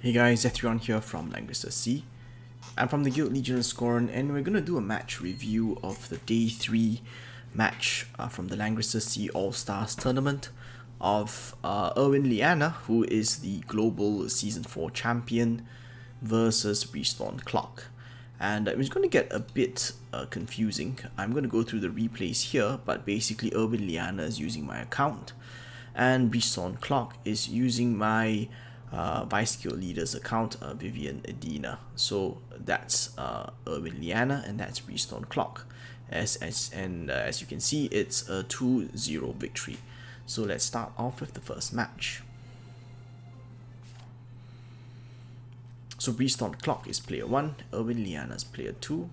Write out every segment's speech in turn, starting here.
Hey guys, Erwin here from Langrisser C. I'm from the Guild Legion of Scorn, and we're gonna do a match review of the Day 3 match from the Langrisser C All-Stars tournament of ErwinLiana, who is the global Season 4 champion, versus BreezeThornClock. And it's going to get a bit confusing. I'm going to go through the replays here, but basically ErwinLiana is using my account, and BreezeThornClock is using my Vice Guild Leader's account, Vivian Edina. So that's ErwinLiana, and that's BreezeThornClock. As you can see, it's a 2-0 victory. So let's start off with the first match. So BreezeThornClock is player 1, ErwinLiana is player 2.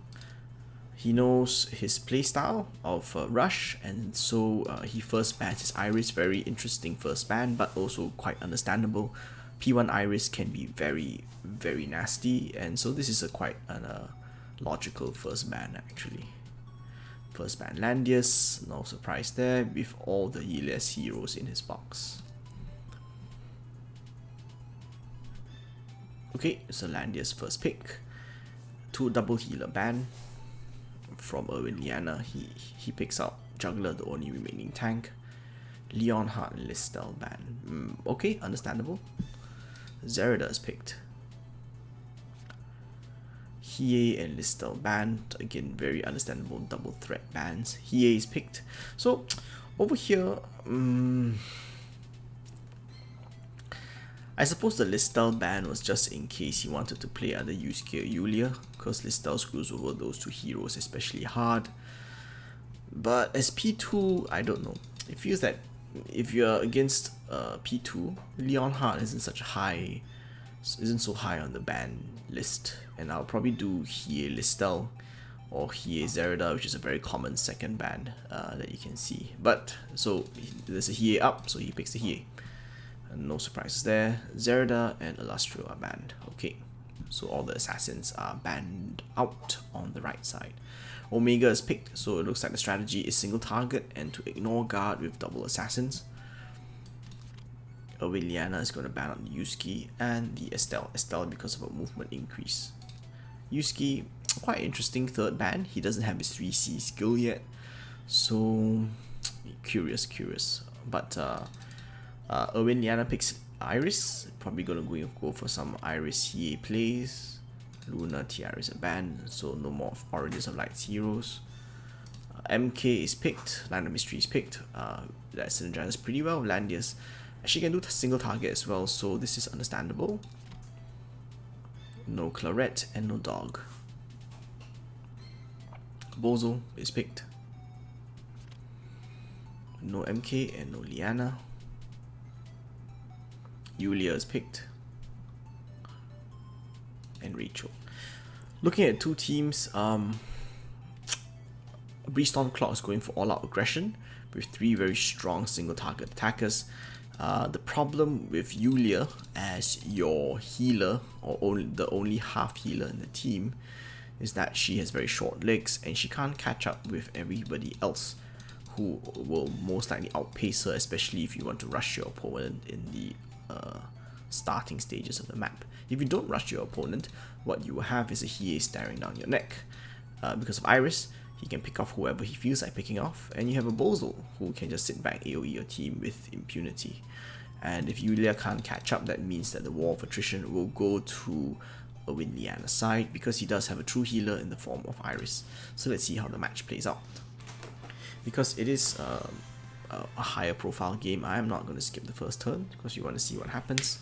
He knows his playstyle of Rush, and so he first bans his Iris. Very interesting first ban, but also quite understandable. P1 Iris can be very, very nasty, and so this is a quite logical first ban actually. First ban Landius, no surprise there, with all the Elias heroes in his box. Okay, so Landius first pick. 2 double healer ban from ErwinLiana. He picks out Juggler, the only remaining tank. Leonhardt and Listel ban. Okay, understandable. Zerida is picked. Hiei and Listel banned. Again, very understandable double threat bans. Hiei is picked. So over here, I suppose the Listel ban was just in case he wanted to play either Yusuke or Yulia, because Listel screws over those two heroes especially hard. But as P2, I don't know. It feels that if you're against P2, Leonhardt isn't so high on the ban list, and I'll probably do Hiei Listel or Hiei Zerida, which is a very common second ban that you can see. But so there's a Hiei up, so he picks the Hiei. No surprises there. Zerida and Illustrio are banned. Okay, so all the assassins are banned out on the right side. Omega is picked, so it looks like the strategy is single target and to ignore guard with double assassins. ErwinLiana is going to ban out the Yusuke and the Estelle because of a movement increase. Yusuke, quite interesting third ban. He doesn't have his 3C skill yet, so curious. But ErwinLiana picks Iris, probably gonna go for some Iris Hiei plays. Luna, Tiara is a ban, so no more Origins of Light's heroes. MK is picked, Land of Mystery is picked, that synergizes pretty well. Landius actually can do single target as well, so this is understandable. No Claret and no Dog. Bozo is picked. No MK and no Liana. Yulia is picked, and Rachel. Looking at two teams, BreezeThornClock is going for all-out aggression with 3 very strong single-target attackers. The problem with Yulia as your healer, or the only half healer in the team, is that she has very short legs and she can't catch up with everybody else, who will most likely outpace her, especially if you want to rush your opponent in the starting stages of the map. If you don't rush your opponent, what you will have is a Hiei staring down your neck. Because of Iris, he can pick off whoever he feels like picking off, and you have a Bozo who can just sit back AoE your team with impunity. And if Yulia can't catch up, that means that the wall of attrition will go to ErwinLiana's side, because he does have a true healer in the form of Iris. So let's see how the match plays out. Because it is a higher profile game, I am not going to skip the first turn, because you want to see what happens.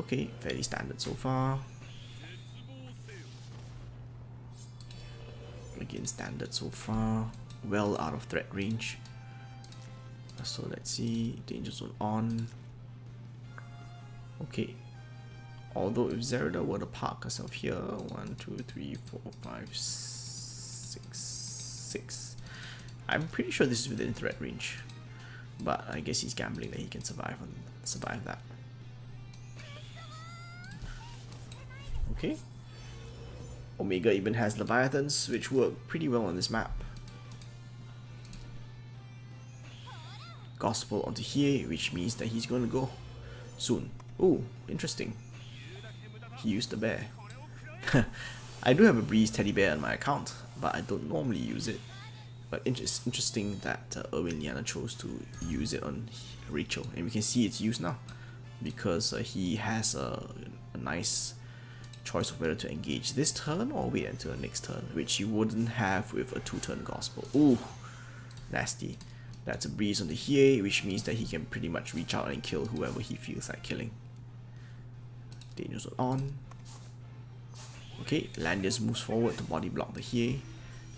Okay, fairly standard so far. Again, standard so far. Well out of threat range. So let's see. Danger zone on. Okay. Although if Zerida were to park herself here, 1, 2, 3, 4, 5, 6. I'm pretty sure this is within threat range. But I guess he's gambling that he can survive that. Okay. Omega even has Leviathans, which work pretty well on this map. Gospel onto here, which means that he's going to go soon. Ooh, interesting. he used the bear. I do have a Breeze teddy bear on my account, but I don't normally use it. But it's interesting that ErwinLiana chose to use it on Rachel, and we can see it's used now because he has a nice choice of whether to engage this turn or wait until the next turn, which you wouldn't have with a 2-turn Gospel. Ooh, nasty. That's a Breeze on the Hiei, which means that he can pretty much reach out and kill whoever he feels like killing. Danger Zone on. Okay, Landius moves forward to body block the Hiei,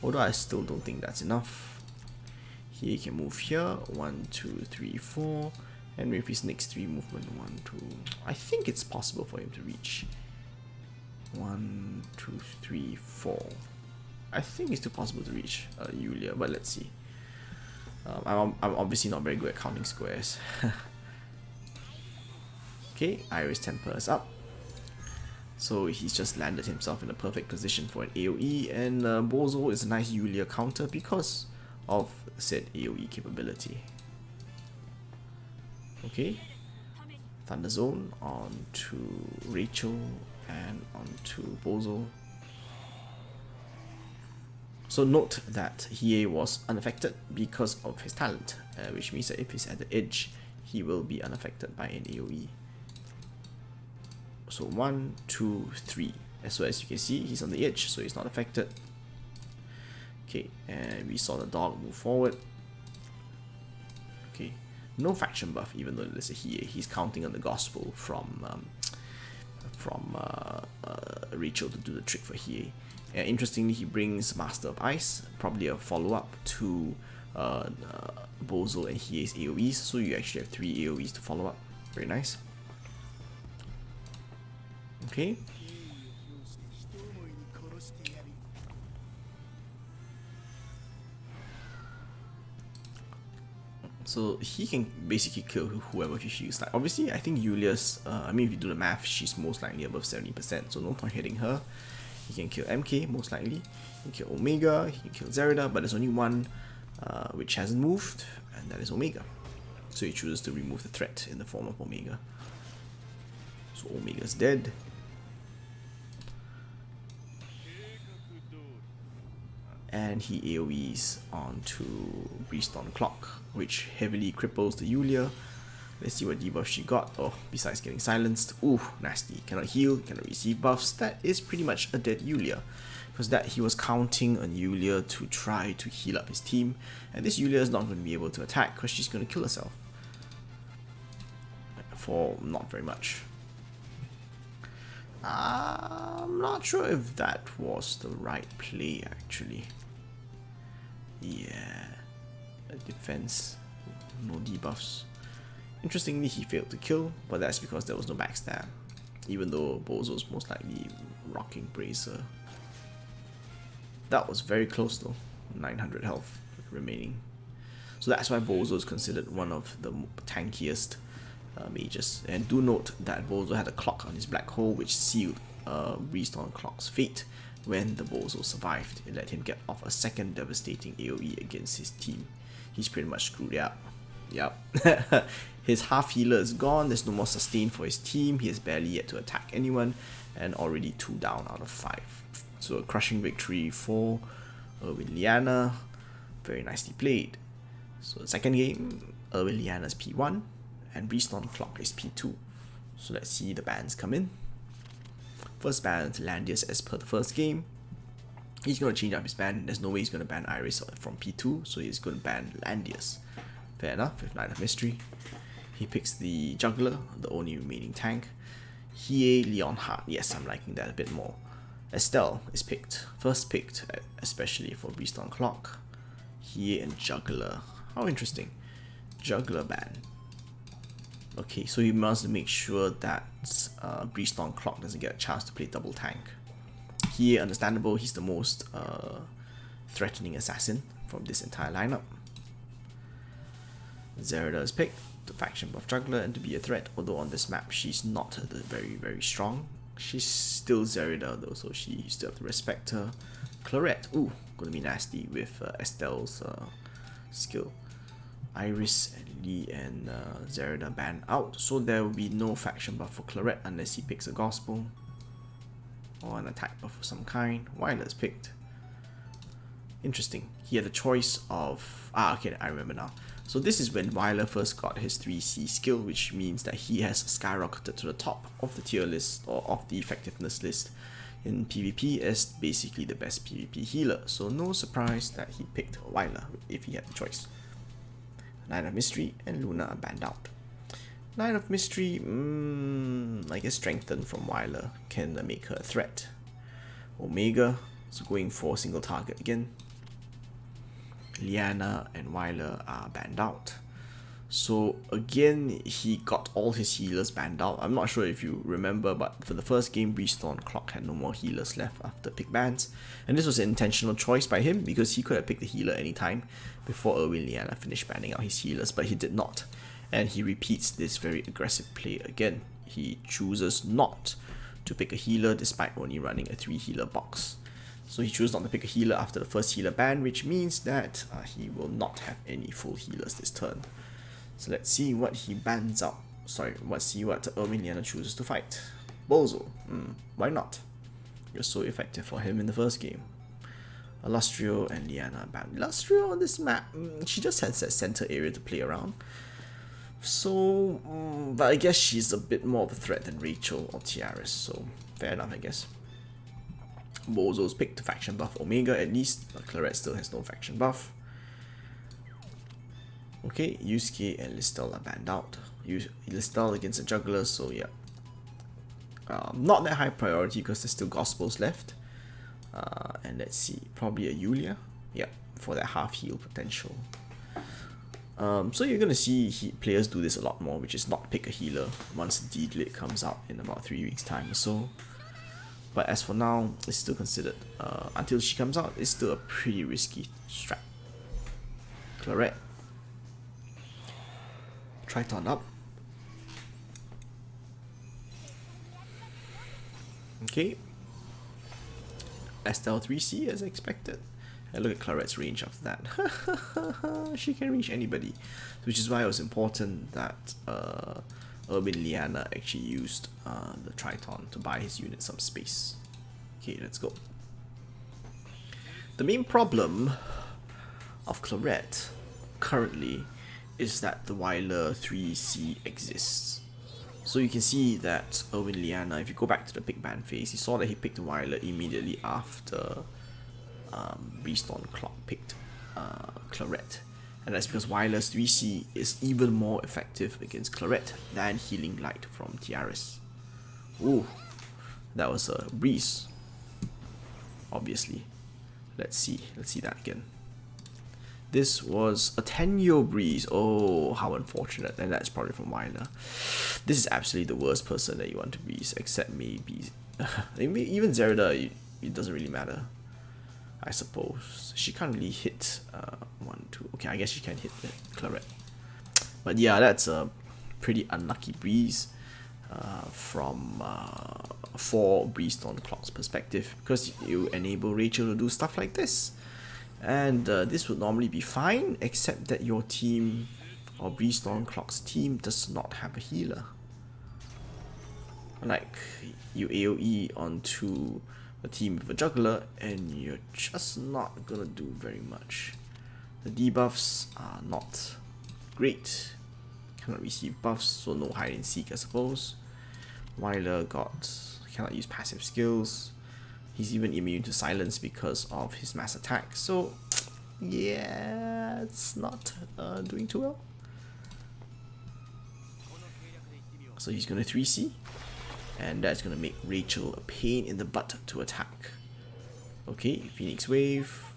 although I still don't think that's enough. Hiei can move here, 1, 2, 3, 4, and with his next 3 movement, 1, 2, I think it's possible for him to reach. 1, 2, 3, 4. I think it's still possible to reach Yulia, but let's see. I'm obviously not very good at counting squares. Okay, Iris temper is up. So he's just landed himself in a perfect position for an AoE, and Bozo is a nice Yulia counter because of said AoE capability. Okay, Thunder Zone onto Rachel and onto Bozo. So note that Hiei was unaffected because of his talent, which means that if he's at the edge, he will be unaffected by an AoE. So 1, 2, 3. As well as you can see, he's on the edge, so he's not affected. Okay, and we saw the dog move forward. Okay, no faction buff, even though there's a Hiei. He's counting on the Gospel from Rachel to do the trick for Hiei. And interestingly, he brings Master of Ice, probably a follow-up to Bozo and Hiei's AoEs, so you actually have 3 AoEs to follow up. Very nice. Okay. So he can basically kill whoever he feels like. Obviously, I think Yulia's, I mean, if you do the math, she's most likely above 70%, so no point hitting her. He can kill MK, most likely. He can kill Omega, he can kill Zerida, but there's only one which hasn't moved, and that is Omega. So he chooses to remove the threat in the form of Omega. So Omega's dead. And he AoEs onto BreezeThornClock, which heavily cripples the Yulia. Let's see what debuff she got. Oh, besides getting silenced. Ooh, nasty. Cannot heal, cannot receive buffs. That is pretty much a dead Yulia. Because that he was counting on Yulia to try to heal up his team. And this Yulia is not going to be able to attack because she's going to kill herself. For not very much. I'm not sure if that was the right play actually. Yeah. A defense. No debuffs. Interestingly, he failed to kill, but that's because there was no backstab, even though Bozo's most likely rocking Bracer. That was very close though, 900 health remaining. So that's why Bozo is considered one of the tankiest mages. And do note that Bozo had a clock on his black hole which sealed BreezeThornClock's fate when the Bozo survived. It let him get off a second devastating AoE against his team. He's pretty much screwed up. Yep. His half healer is gone, there's no more sustain for his team, he has barely yet to attack anyone, and already 2 down out of 5. So a crushing victory for ErwinLiana, very nicely played. So the second game, ErwinLiana's P1, and BreezeThornClock is P2. So let's see the bans come in. First ban to Landius as per the first game. He's going to change up his ban, there's no way he's going to ban Iris from P2, so he's going to ban Landius. Fair enough, with Knight of Mystery. He picks the Juggler, the only remaining tank. Hiei, Leonhardt, yes, I'm liking that a bit more. Estelle is picked, first picked, especially for BreezeThornClock. Hiei and Juggler, how interesting. Juggler ban. Okay, so he must make sure that BreezeThornClock doesn't get a chance to play double tank. Hiei, understandable, he's the most threatening assassin from this entire lineup. Zerida is picked, the faction buff Juggler, and to be a threat, although on this map she's not very strong. She's still Zerida though, so she still have to respect her. Claret, ooh, gonna be nasty with Estelle's skill. Iris and Lee and Zerida ban out, so there will be no faction buff for Claret unless he picks a Gospel. or an attack buff of some kind. Weiler's picked. Interesting. He had a choice of... okay, I remember now. So this is when Weiler first got his 3C skill, which means that he has skyrocketed to the top of the tier list, or of the effectiveness list in PvP as basically the best PvP healer. So no surprise that he picked Weiler if he had the choice. Knight of Mystery and Luna are banned out. Knight of Mystery, I guess strengthened from Weiler can make her a threat. Omega, so going for a single target again. Liana and Weiler are banned out. So again, he got all his healers banned out. I'm not sure if you remember, but for the first game, BreezeThornClock had no more healers left after pick bans. And this was an intentional choice by him because he could have picked the healer anytime before ErwinLiana finished banning out his healers, but he did not. And he repeats this very aggressive play again. He chooses not to pick a healer despite only running a 3 healer box. So he chose not to pick a healer after the first healer ban, which means that he will not have any full healers this turn. So let's see what he bans out. Let's see what ErwinLiana chooses to fight. Bozo. Why not? You're so effective for him in the first game. Illustrio and Liana banned. Illustrio on this map, she just has that center area to play around. So, but I guess she's a bit more of a threat than Rachel or Tiaris, so fair enough, I guess. Bozo's picked faction buff Omega at least, but Claret still has no faction buff. Okay, Yusuke and Listel are banned out. Listel against a juggler, so yeah. Not that high priority because there's still Gospels left. And let's see, probably a Yulia. Yeah, for that half heal potential. So you're going to see players do this a lot more, which is not pick a healer once Deedlit comes out in about 3 weeks time or so. But as for now, it's still considered, until she comes out, it's still a pretty risky strat. Claret. Triton up. Okay. Estelle 3C as expected. And look at Claret's range after that. She can reach anybody. Which is why it was important that ErwinLiana actually used the Triton to buy his unit some space. Okay, let's go. The main problem of Claret currently is that the Weiler 3C exists. So you can see that ErwinLiana, if you go back to the pick ban phase, you saw that he picked Weiler immediately after BreezeThornClock picked Claret. And that's because Weiler's 3C is even more effective against Claret than Healing Light from Tiaris. Ooh, that was a Breeze. Obviously. Let's see that again. This was a 10-year Breeze. Oh, how unfortunate. And that's probably from Weiler. This is absolutely the worst person that you want to Breeze, except maybe even Zerida, it doesn't really matter. I suppose. She can't really hit 1, 2. Okay, I guess she can hit the Claret. But yeah, that's a pretty unlucky Breeze for BreezeThornClock's perspective, because you enable Rachel to do stuff like this. And this would normally be fine, except that your team, or BreezeThornClock's team, does not have a healer. Like, you AoE onto a team with a juggler, and you're just not gonna do very much. The debuffs are not great. Cannot receive buffs, so no hide and seek, I suppose. Weiler cannot use passive skills. He's even immune to silence because of his mass attack. So yeah, it's not doing too well. So he's gonna 3C. And that's going to make Rachel a pain in the butt to attack. Okay, Phoenix Wave.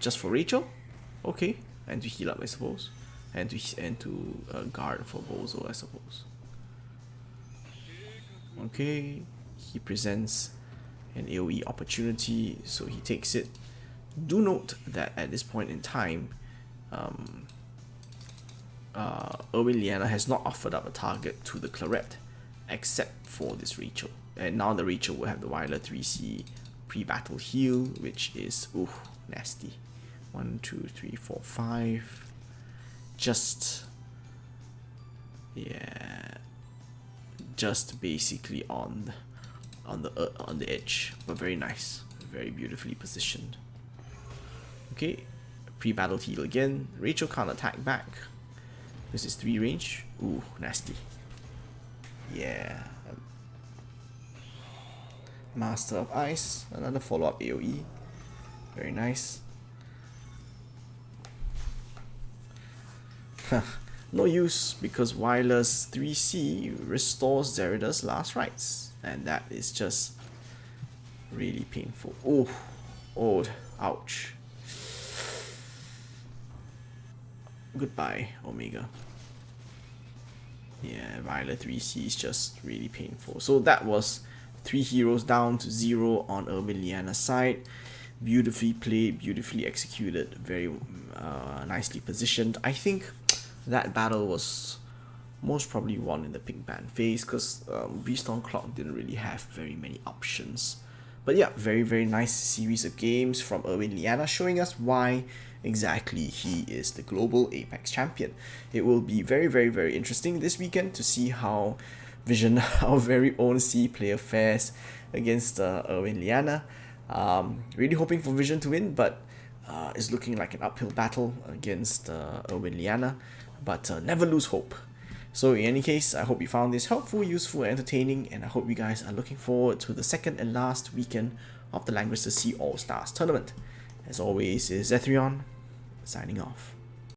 Just for Rachel? Okay, and to heal up, I suppose. And to guard for Bozo, I suppose. Okay, he presents an AoE opportunity, so he takes it. Do note that at this point in time, ErwinLiana has not offered up a target to the Claret, except for this Rachel. And now the Rachel will have the Weiler 3C pre-battle heal, which is nasty. 1, 2, 3, 4, 5. Just basically on on the edge, but very nice, very beautifully positioned. Okay, pre-battle heal again. Rachel can't attack back. This is 3 range. Ooh, nasty. Yeah. Master of Ice, another follow-up AoE. Very nice. No use, because Wireless 3C restores Zerida's last rites. And that is just really painful. Oh, oh, ouch. Goodbye, Omega. Yeah, Violet 3C is just really painful. So that was 3 heroes down to 0 on ErwinLiana's side. Beautifully played, beautifully executed, very nicely positioned. I think that battle was most probably won in the pink ban phase, because BreezeThornClock didn't really have very many options. But yeah, very nice series of games from ErwinLiana, showing us why exactly he is the global Apex champion. It will be very interesting this weekend to see how Vision, our very own C player, fares against ErwinLiana. Really hoping for Vision to win, but it's looking like an uphill battle against ErwinLiana, but never lose hope. So in any case, I hope you found this helpful, useful, entertaining, and I hope you guys are looking forward to the second and last weekend of the Langrisser C All-Stars tournament. As always, is Ethrion, signing off.